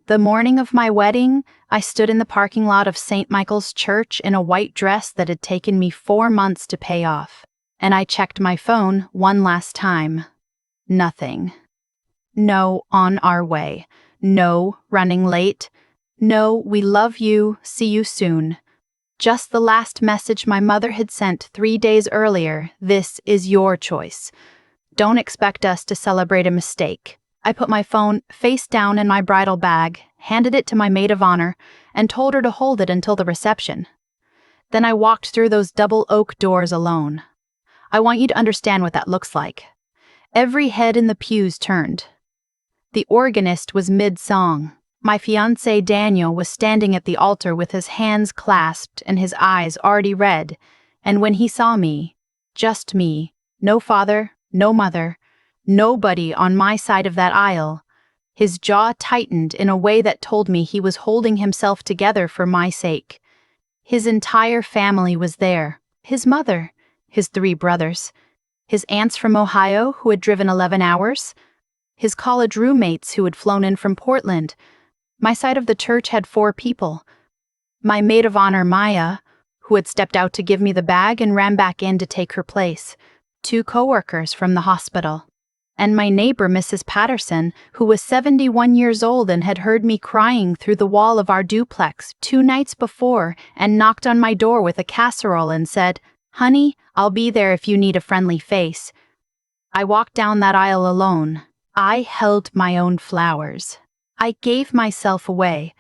The morning of my wedding, I stood in the parking lot of St. Michael's Church in a white dress that had taken me 4 months to pay off, and I checked my phone one last time. Nothing. No, on our way. No, running late. No, we love you, see you soon. Just the last message my mother had sent 3 days earlier. This is your choice. Don't expect us to celebrate a mistake. I put my phone face down in my bridal bag, handed it to my maid of honor, and told her to hold it until the reception. Then I walked through those double oak doors alone. I want you to understand what that looks like. Every head in the pews turned. The organist was mid-song. My fiancé Daniel was standing at the altar with his hands clasped and his eyes already red, and when he saw me, just me, no father, no mother, nobody on my side of that aisle, his jaw tightened in a way that told me he was holding himself together for my sake. His entire family was there, his mother, his 3 brothers, his aunts from Ohio who had driven 11 hours, his college roommates who had flown in from Portland. My side of the church had 4 people. My maid of honor, Maya, who had stepped out to give me the bag and ran back in to take her place, 2 coworkers from the hospital, and my neighbor, Mrs. Patterson, who was 71 years old and had heard me crying through the wall of our duplex 2 nights before and knocked on my door with a casserole and said, "Honey, I'll be there if you need a friendly face." I walked down that aisle alone. I held my own flowers. I gave myself away.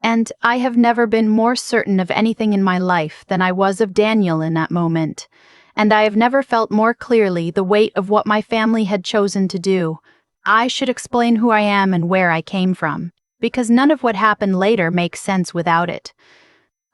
And I have never been more certain of anything in my life than I was of Daniel in that moment. And I have never felt more clearly the weight of what my family had chosen to do. I should explain who I am and where I came from, because none of what happened later makes sense without it.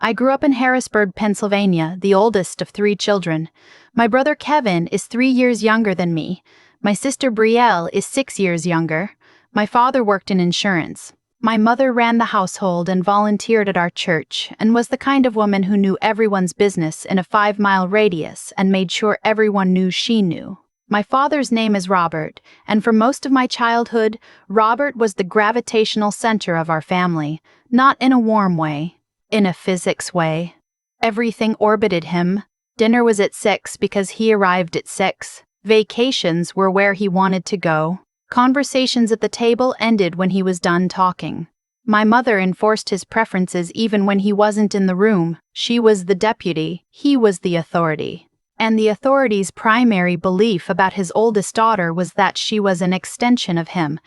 I grew up in Harrisburg, Pennsylvania, the oldest of 3 children. My brother Kevin is 3 years younger than me. My sister Brielle is 6 years younger. My father worked in insurance. My mother ran the household and volunteered at our church and was the kind of woman who knew everyone's business in a 5-mile radius and made sure everyone knew she knew. My father's name is Robert, and for most of my childhood, Robert was the gravitational center of our family, not in a warm way, in a physics way. Everything orbited him. Dinner was at 6 because he arrived at 6. Vacations were where he wanted to go. Conversations at the table ended when he was done talking. My mother enforced his preferences even when he wasn't in the room. She was the deputy, he was the authority. And the authority's primary belief about his oldest daughter was that she was an extension of him,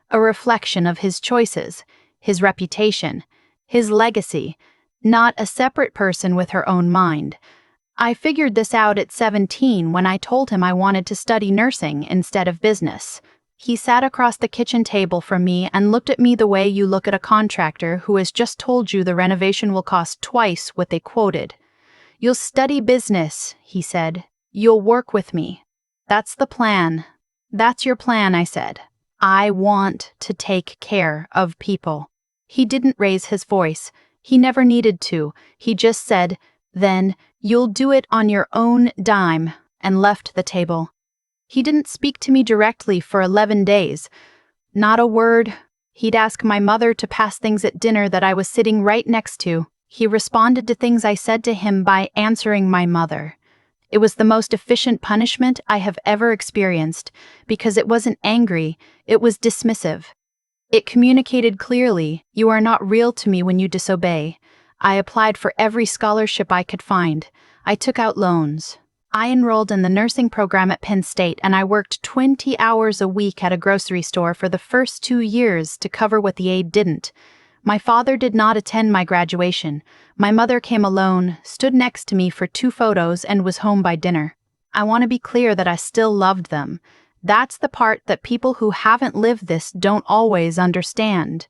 a reflection of his choices, his reputation, his legacy, not a separate person with her own mind. I figured this out at 17 when I told him I wanted to study nursing instead of business. He sat across the kitchen table from me and looked at me the way you look at a contractor who has just told you the renovation will cost twice what they quoted. "You'll study business," he said. "You'll work with me." "That's the plan." "That's your plan," I said. "I want to take care of people." He didn't raise his voice. He never needed to. He just said, "Then you'll do it on your own dime," and left the table. He didn't speak to me directly for 11 days. Not a word. He'd ask my mother to pass things at dinner that I was sitting right next to. He responded to things I said to him by answering my mother. It was the most efficient punishment I have ever experienced, because it wasn't angry, it was dismissive. It communicated clearly, "You are not real to me when you disobey." I applied for every scholarship I could find. I took out loans. I enrolled in the nursing program at Penn State, and I worked 20 hours a week at a grocery store for the first 2 years to cover what the aide didn't. My father did not attend my graduation. My mother came alone, stood next to me for 2 photos, and was home by dinner. I want to be clear that I still loved them. That's the part that people who haven't lived this don't always understand.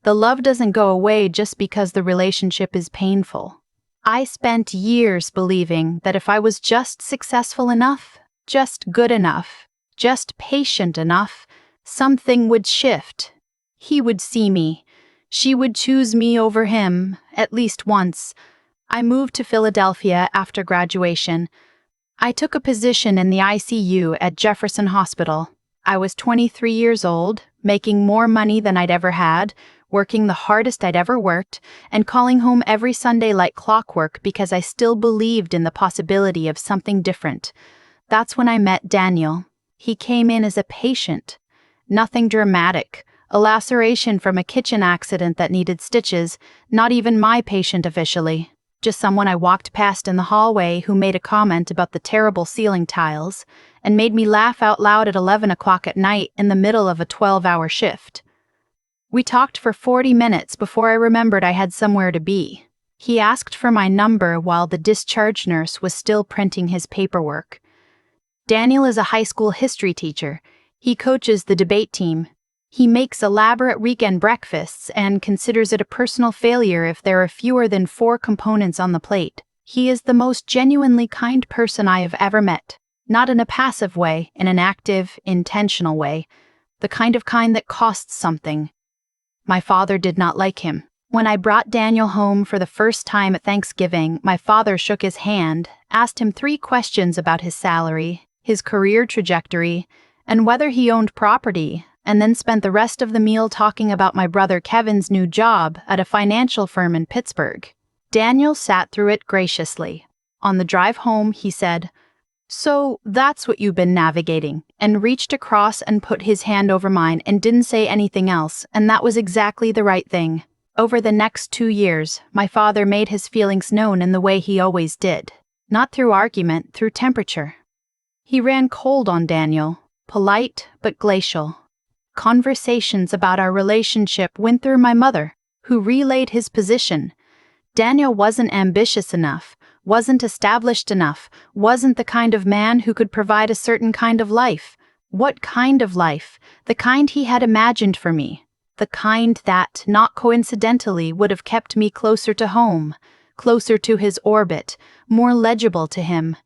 The love doesn't go away just because the relationship is painful. I spent years believing that if I was just successful enough, just good enough, just patient enough, something would shift. He would see me. She would choose me over him, at least once. I moved to Philadelphia after graduation. I took a position in the ICU at Jefferson Hospital. I was 23 years old, making more money than I'd ever had, working the hardest I'd ever worked, and calling home every Sunday like clockwork because I still believed in the possibility of something different. That's when I met Daniel. He came in as a patient. Nothing dramatic. A laceration from a kitchen accident that needed stitches, not even my patient officially. Just someone I walked past in the hallway who made a comment about the terrible ceiling tiles and made me laugh out loud at 11 o'clock at night in the middle of a 12-hour shift. We talked for 40 minutes before I remembered I had somewhere to be. He asked for my number while the discharge nurse was still printing his paperwork. Daniel is a high school history teacher. He coaches the debate team. He makes elaborate weekend breakfasts and considers it a personal failure if there are fewer than 4 components on the plate. He is the most genuinely kind person I have ever met. Not in a passive way, in an active, intentional way. The kind that costs something. My father did not like him. When I brought Daniel home for the first time at Thanksgiving, my father shook his hand, asked him 3 questions about his salary, his career trajectory, and whether he owned property, and then spent the rest of the meal talking about my brother Kevin's new job at a financial firm in Pittsburgh. Daniel sat through it graciously. On the drive home, he said, "So that's what you've been navigating," and reached across and put his hand over mine and didn't say anything else, and that was exactly the right thing. Over the next 2 years, my father made his feelings known in the way he always did. Not through argument, through temperature. He ran cold on Daniel, polite but glacial. Conversations about our relationship went through my mother, who relayed his position. Daniel wasn't ambitious enough, wasn't established enough, wasn't the kind of man who could provide a certain kind of life. What kind of life? The kind he had imagined for me. The kind that, not coincidentally, would have kept me closer to home, closer to his orbit, more legible to him.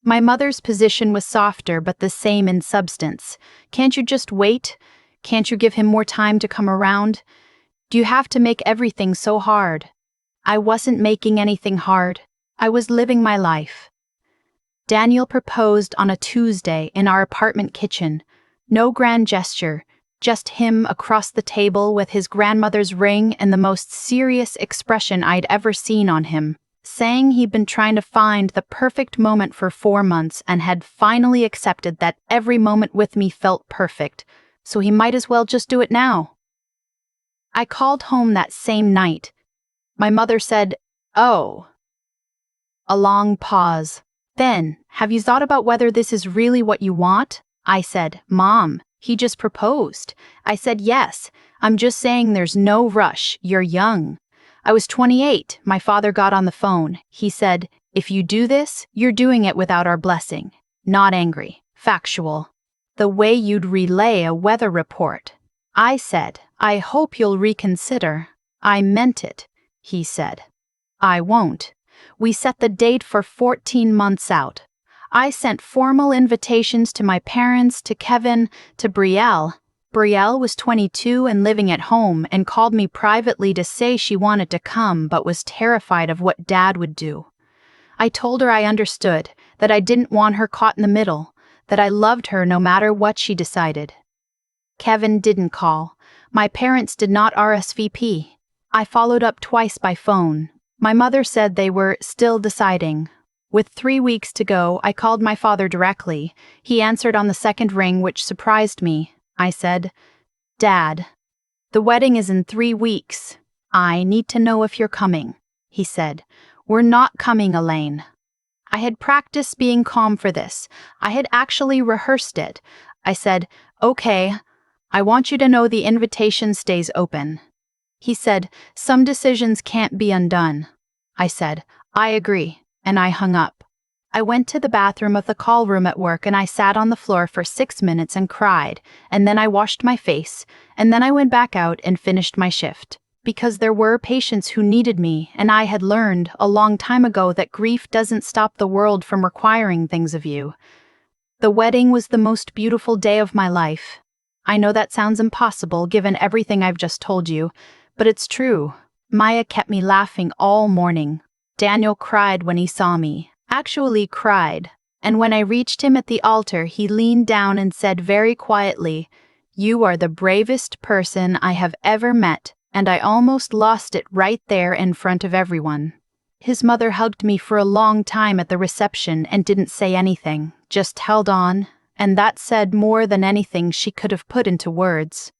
My mother's position was softer but the same in substance. Can't you just wait? Can't you give him more time to come around? Do you have to make everything so hard? I wasn't making anything hard. I was living my life. Daniel proposed on a Tuesday in our apartment kitchen. No grand gesture, just him across the table with his grandmother's ring and the most serious expression I'd ever seen on him, saying he'd been trying to find the perfect moment for 4 months and had finally accepted that every moment with me felt perfect, so he might as well just do it now. I called home that same night. My mother said, "Oh." A long pause. Then, "Have you thought about whether this is really what you want?" I said, "Mom, he just proposed." I said, "Yes, I'm just saying there's no rush, you're young." I was 28, my father got on the phone. He said, "If you do this, you're doing it without our blessing." Not angry, factual. The way you'd relay a weather report. I said, "I hope you'll reconsider." I meant it, he said. "I won't." We set the date for 14 months out. I sent formal invitations to my parents, to Kevin, to Brielle. Brielle was 22 and living at home and called me privately to say she wanted to come but was terrified of what Dad would do. I told her I understood, that I didn't want her caught in the middle, that I loved her no matter what she decided. Kevin didn't call. My parents did not RSVP. I followed up twice by phone. My mother said they were still deciding. With 3 weeks to go, I called my father directly. He answered on the second ring, which surprised me. I said, "Dad, the wedding is in 3 weeks. I need to know if you're coming." He said, "We're not coming, Elaine." I had practiced being calm for this. I had actually rehearsed it. I said, "Okay, I want you to know the invitation stays open." He said, "Some decisions can't be undone." I said, "I agree," and I hung up. I went to the bathroom of the call room at work and I sat on the floor for 6 minutes and cried, and then I washed my face, and then I went back out and finished my shift. Because there were patients who needed me, and I had learned a long time ago that grief doesn't stop the world from requiring things of you. The wedding was the most beautiful day of my life. I know that sounds impossible given everything I've just told you, but it's true. Maya kept me laughing all morning. Daniel cried when he saw me, actually cried, and when I reached him at the altar, he leaned down and said very quietly, "You are the bravest person I have ever met, And I almost lost it right there in front of everyone. His mother hugged me for a long time at the reception and didn't say anything, just held on, and that said more than anything she could have put into words.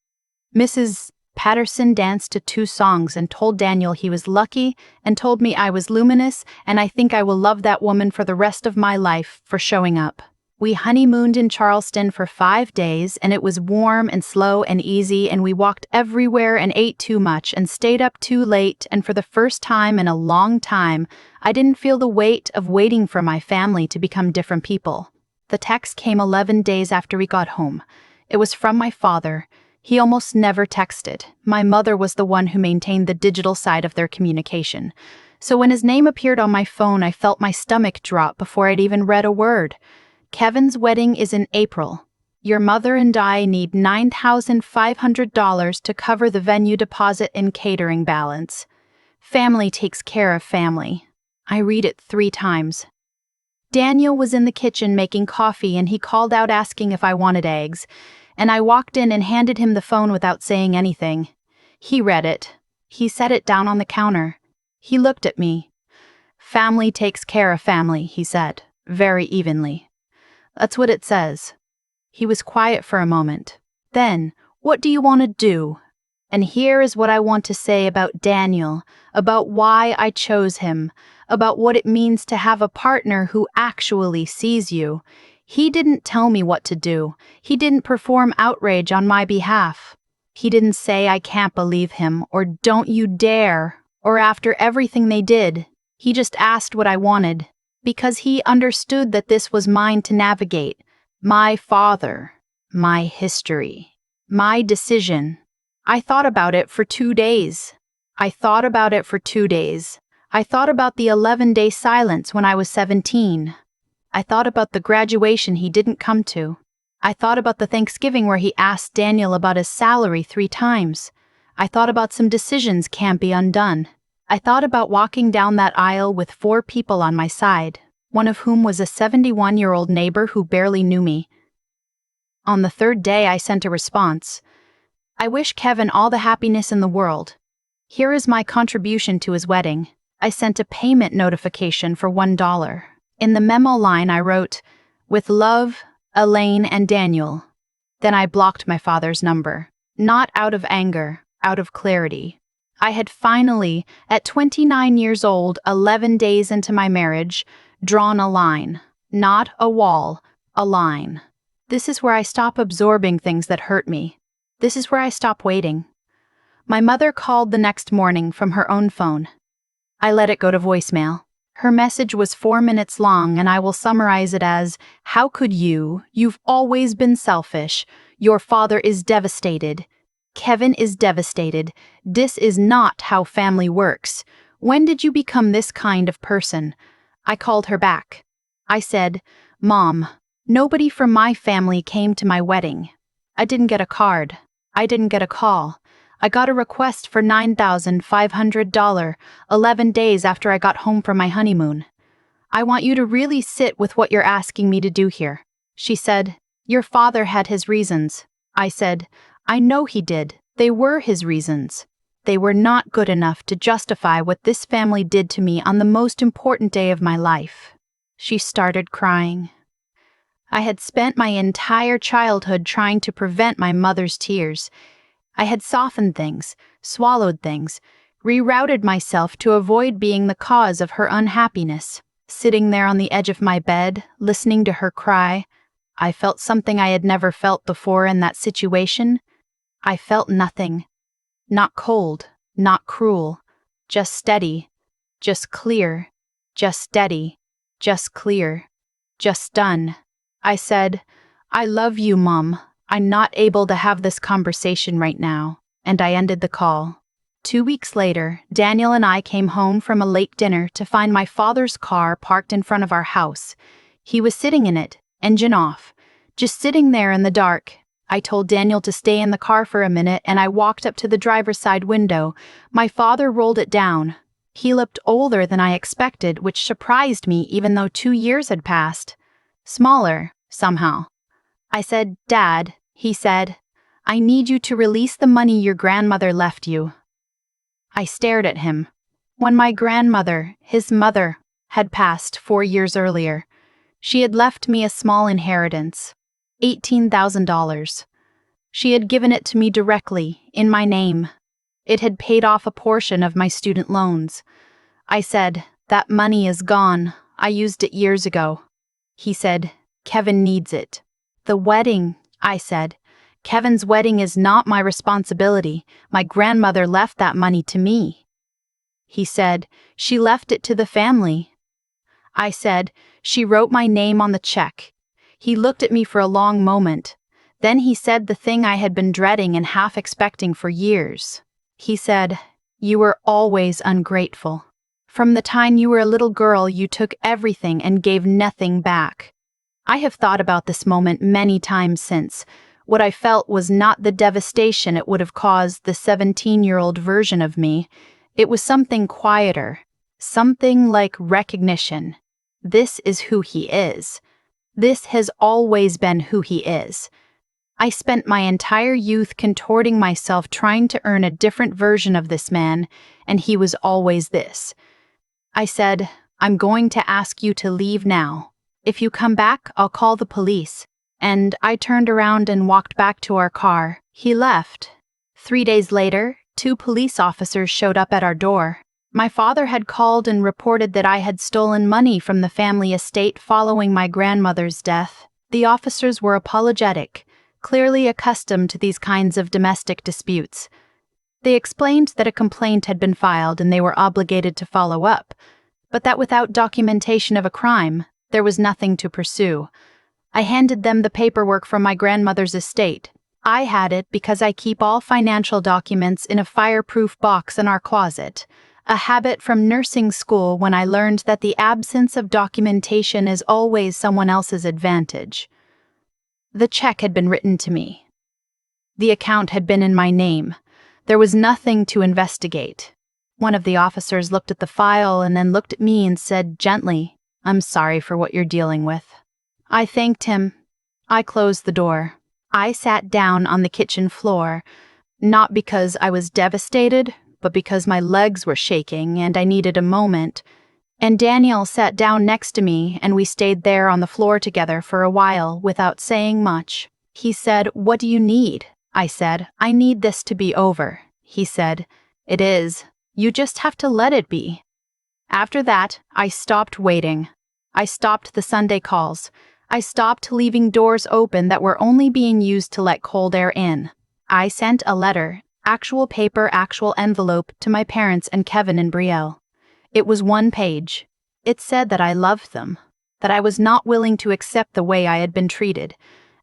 Mrs. Patterson danced to 2 songs and told Daniel he was lucky and told me I was luminous, and I think I will love that woman for the rest of my life for showing up. We honeymooned in Charleston for 5 days, and it was warm and slow and easy, and we walked everywhere and ate too much and stayed up too late, and for the first time in a long time, I didn't feel the weight of waiting for my family to become different people. The text came 11 days after we got home. It was from my father. He almost never texted. My mother was the one who maintained the digital side of their communication. So when his name appeared on my phone, I felt my stomach drop before I'd even read a word. Kevin's wedding is in April. Your mother and I need $9,500 to cover the venue deposit and catering balance. Family takes care of family. I read it 3 times. Daniel was in the kitchen making coffee and he called out asking if I wanted eggs, and I walked in and handed him the phone without saying anything. He read it. He set it down on the counter. He looked at me. Family takes care of family, he said, very evenly. That's what it says. He was quiet for a moment. Then, what do you want to do? And here is what I want to say about Daniel, about why I chose him, about what it means to have a partner who actually sees you. He didn't tell me what to do. He didn't perform outrage on my behalf. He didn't say I can't believe him, or don't you dare, or after everything they did. He just asked what I wanted, because he understood that this was mine to navigate. My father, my history, my decision. I thought about it for 2 days. I thought about it for 2 days. I thought about the 11-day silence when I was 17. I thought about the graduation he didn't come to. I thought about the Thanksgiving where he asked Daniel about his salary 3 times. I thought about some decisions can't be undone. I thought about walking down that aisle with 4 people on my side, one of whom was a 71-year-old neighbor who barely knew me. On the 3rd day, I sent a response. I wish Kevin all the happiness in the world. Here is my contribution to his wedding. I sent a payment notification for $1. In the memo line, I wrote, "With love, Elaine and Daniel." Then I blocked my father's number, not out of anger, out of clarity. I had finally, at 29 years old, 11 days into my marriage, drawn a line. Not a wall, a line. This is where I stop absorbing things that hurt me. This is where I stop waiting. My mother called the next morning from her own phone. I let it go to voicemail. Her message was 4 minutes long, and I will summarize it as, "How could you? You've always been selfish. Your father is devastated. Kevin is devastated. This is not how family works. When did you become this kind of person?" I called her back. I said, "Mom, nobody from my family came to my wedding. I didn't get a card. I didn't get a call. I got a request for $9,500 11 days after I got home from my honeymoon. I want you to really sit with what you're asking me to do here." She said, "Your father had his reasons." I said, "I know he did. They were his reasons. They were not good enough to justify what this family did to me on the most important day of my life." She started crying. I had spent my entire childhood trying to prevent my mother's tears. I had softened things, swallowed things, rerouted myself to avoid being the cause of her unhappiness. Sitting there on the edge of my bed, listening to her cry, I felt something I had never felt before in that situation. I felt nothing. Not cold, not cruel, just steady, just clear, just steady, just clear, just done. I said, "I love you, Mom. I'm not able to have this conversation right now," and I ended the call. 2 weeks later, Daniel and I came home from a late dinner to find my father's car parked in front of our house. He was sitting in it, engine off, just sitting there in the dark. I told Daniel to stay in the car for a minute, and I walked up to the driver's side window. My father rolled it down. He looked older than I expected, which surprised me even though 2 years had passed. Smaller, somehow. I said, "Dad," he said, "I need you to release the money your grandmother left you." I stared at him. When my grandmother, his mother, had passed 4 years earlier, she had left me a small inheritance, $18,000. She had given it to me directly, in my name. It had paid off a portion of my student loans. I said, "That money is gone. I used it years ago." He said, "Kevin needs it." "The wedding," I said. "Kevin's wedding is not my responsibility. My grandmother left that money to me." He said, "She left it to the family." I said, "She wrote my name on the check." He looked at me for a long moment. Then he said the thing I had been dreading and half expecting for years. He said, "You were always ungrateful. From the time you were a little girl, you took everything and gave nothing back." I have thought about this moment many times since. What I felt was not the devastation it would have caused the 17-year-old version of me. It was something quieter, something like recognition. This is who he is. This has always been who he is. I spent my entire youth contorting myself trying to earn a different version of this man, and he was always this. I said, "I'm going to ask you to leave now. If you come back, I'll call the police." And I turned around and walked back to our car. He left. 3 days later, 2 police officers showed up at our door. My father had called and reported that I had stolen money from the family estate following my grandmother's death. The officers were apologetic, clearly accustomed to these kinds of domestic disputes. They explained that a complaint had been filed and they were obligated to follow up, but that without documentation of a crime, there was nothing to pursue. I handed them the paperwork from my grandmother's estate. I had it because I keep all financial documents in a fireproof box in our closet, a habit from nursing school when I learned that the absence of documentation is always someone else's advantage. The check had been written to me. The account had been in my name. There was nothing to investigate. One of the officers looked at the file and then looked at me and said gently, "I'm sorry for what you're dealing with." I thanked him. I closed the door. I sat down on the kitchen floor, not because I was devastated, but because my legs were shaking and I needed a moment. And Daniel sat down next to me and we stayed there on the floor together for a while without saying much. He said, "What do you need?" I said, "I need this to be over." He said, "It is. You just have to let it be." After that, I stopped waiting. I stopped the Sunday calls. I stopped leaving doors open that were only being used to let cold air in. I sent a letter, actual paper, actual envelope, to my parents and Kevin and Brielle. It was 1 page. It said that I loved them, that I was not willing to accept the way I had been treated,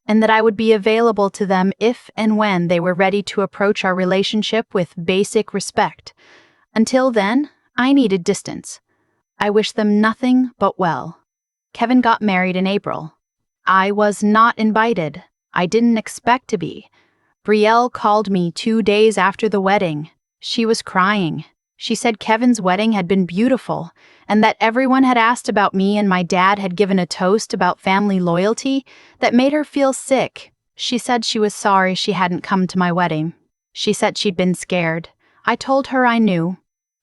and that I would be available to them if and when they were ready to approach our relationship with basic respect. Until then, I needed distance. I wished them nothing but well. Kevin got married in April. I was not invited. I didn't expect to be. Brielle called me 2 days after the wedding. She was crying. She said Kevin's wedding had been beautiful, and that everyone had asked about me and my dad had given a toast about family loyalty that made her feel sick. She said she was sorry she hadn't come to my wedding. She said she'd been scared. I told her I knew.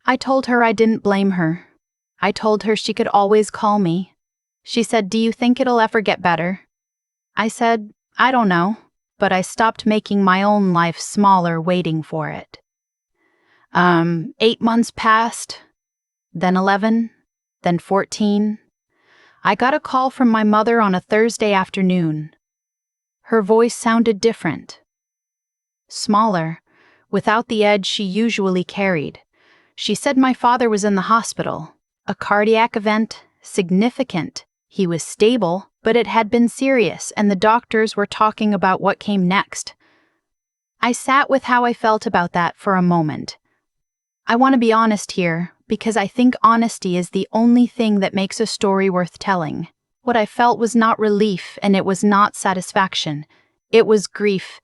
I told her I didn't blame her. I told her she could always call me. She said, "Do you think it'll ever get better?" I said, "I don't know," but I stopped making my own life smaller waiting for it. 8 months passed, then 11, then 14. I got a call from my mother on a Thursday afternoon. Her voice sounded different. Smaller, without the edge she usually carried. She said my father was in the hospital. A cardiac event, significant. He was stable, but it had been serious, and the doctors were talking about what came next. I sat with how I felt about that for a moment. I want to be honest here, because I think honesty is the only thing that makes a story worth telling. What I felt was not relief, and it was not satisfaction. It was grief.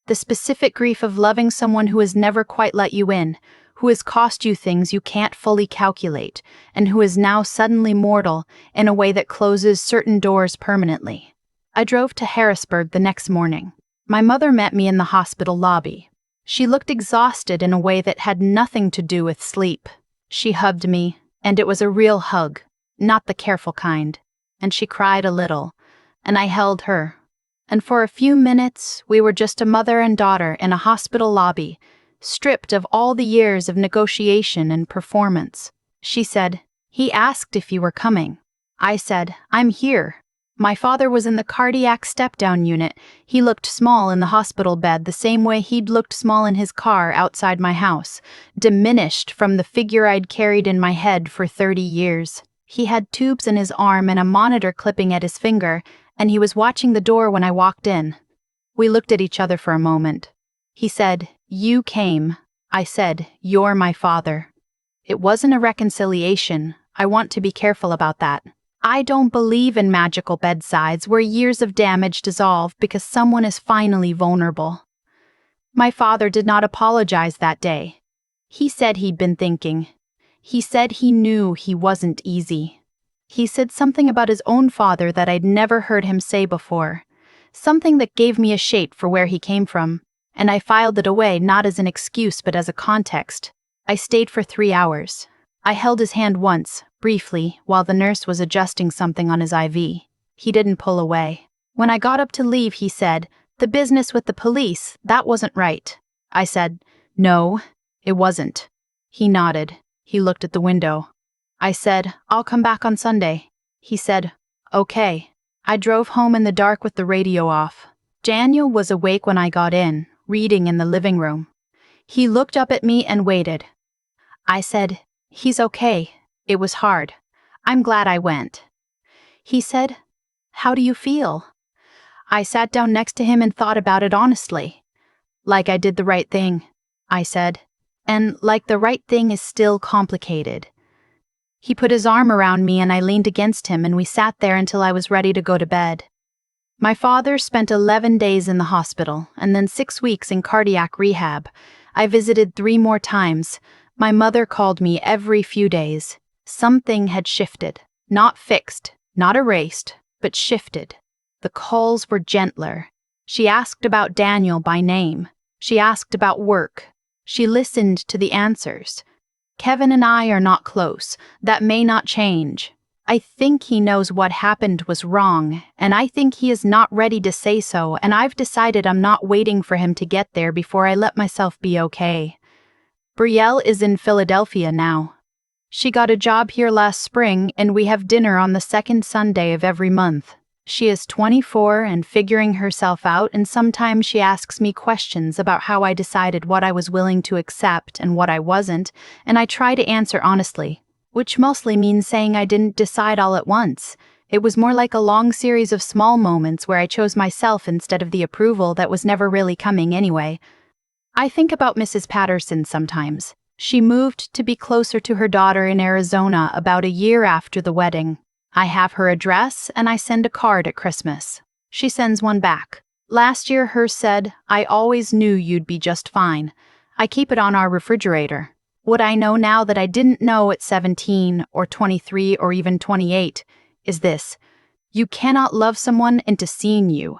The specific grief of loving someone who has never quite let you in, who has cost you things you can't fully calculate, and who is now suddenly mortal in a way that closes certain doors permanently. I drove to Harrisburg the next morning. My mother met me in the hospital lobby. She looked exhausted in a way that had nothing to do with sleep. She hugged me, and it was a real hug, not the careful kind, and she cried a little, and I held her. And for a few minutes, we were just a mother and daughter in a hospital lobby, stripped of all the years of negotiation and performance. She said, "He asked if you were coming." I said, "I'm here." My father was in the cardiac step-down unit. He looked small in the hospital bed the same way he'd looked small in his car outside my house, diminished from the figure I'd carried in my head for 30 years. He had tubes in his arm and a monitor clipping at his finger, and he was watching the door when I walked in. We looked at each other for a moment. He said, "You came." I said, "You're my father." It wasn't a reconciliation. I want to be careful about that. I don't believe in magical bedsides where years of damage dissolve because someone is finally vulnerable. My father did not apologize that day. He said he'd been thinking. He said he knew he wasn't easy. He said something about his own father that I'd never heard him say before, something that gave me a shape for where he came from, and I filed it away not as an excuse but as a context. I stayed for 3 hours. I held his hand once, briefly, while the nurse was adjusting something on his IV. He didn't pull away. When I got up to leave, he said, "The business with the police, that wasn't right." I said, "No, it wasn't." He nodded. He looked at the window. I said, "I'll come back on Sunday." He said, "Okay." I drove home in the dark with the radio off. Daniel was awake when I got in, reading in the living room. He looked up at me and waited. I said, "He's okay. It was hard. I'm glad I went." He said, "How do you feel?" I sat down next to him and thought about it honestly. "Like I did the right thing," I said, "and like the right thing is still complicated." He put his arm around me and I leaned against him and we sat there until I was ready to go to bed. My father spent 11 days in the hospital and then 6 weeks in cardiac rehab. I visited 3 more times. My mother called me every few days. Something had shifted. Not fixed, not erased, but shifted. The calls were gentler. She asked about Daniel by name. She asked about work. She listened to the answers. Kevin and I are not close. That may not change. I think he knows what happened was wrong, and I think he is not ready to say so, and I've decided I'm not waiting for him to get there before I let myself be okay. Brielle is in Philadelphia now. She got a job here last spring, and we have dinner on the second Sunday of every month. She is 24 and figuring herself out, and sometimes she asks me questions about how I decided what I was willing to accept and what I wasn't, and I try to answer honestly, which mostly means saying I didn't decide all at once. It was more like a long series of small moments where I chose myself instead of the approval that was never really coming anyway. I think about Mrs. Patterson sometimes. She moved to be closer to her daughter in Arizona about a year after the wedding. I have her address and I send a card at Christmas. She sends one back. Last year hers said, "I always knew you'd be just fine." I keep it on our refrigerator. What I know now that I didn't know at 17 or 23 or even 28 is this: you cannot love someone into seeing you.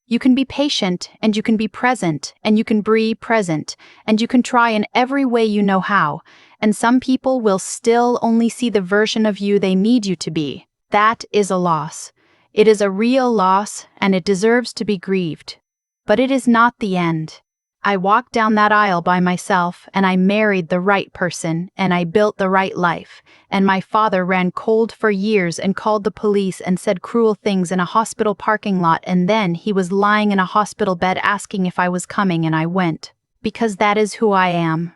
You can be patient, and you can be present, and you can be present, and you can try in every way you know how, and some people will still only see the version of you they need you to be. That is a loss. It is a real loss, and it deserves to be grieved. But it is not the end. I walked down that aisle by myself, and I married the right person, and I built the right life, and my father ran cold for years and called the police and said cruel things in a hospital parking lot, and then he was lying in a hospital bed asking if I was coming, and I went. Because that is who I am.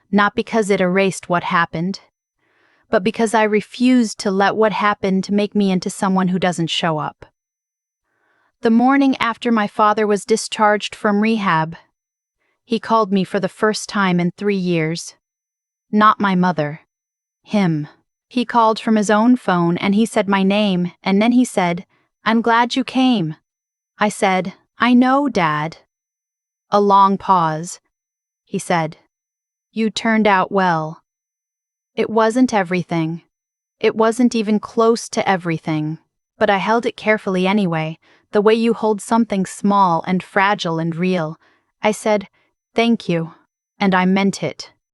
Not because it erased what happened, but because I refused to let what happened make me into someone who doesn't show up. The morning after my father was discharged from rehab, he called me for the first time in 3 years. Not my mother. Him. He called from his own phone and he said my name, and then he said, "I'm glad you came." I said, "I know, Dad." A long pause. He said, "You turned out well." It wasn't everything. It wasn't even close to everything. But I held it carefully anyway, the way you hold something small and fragile and real. I said, Thank you. And I meant it.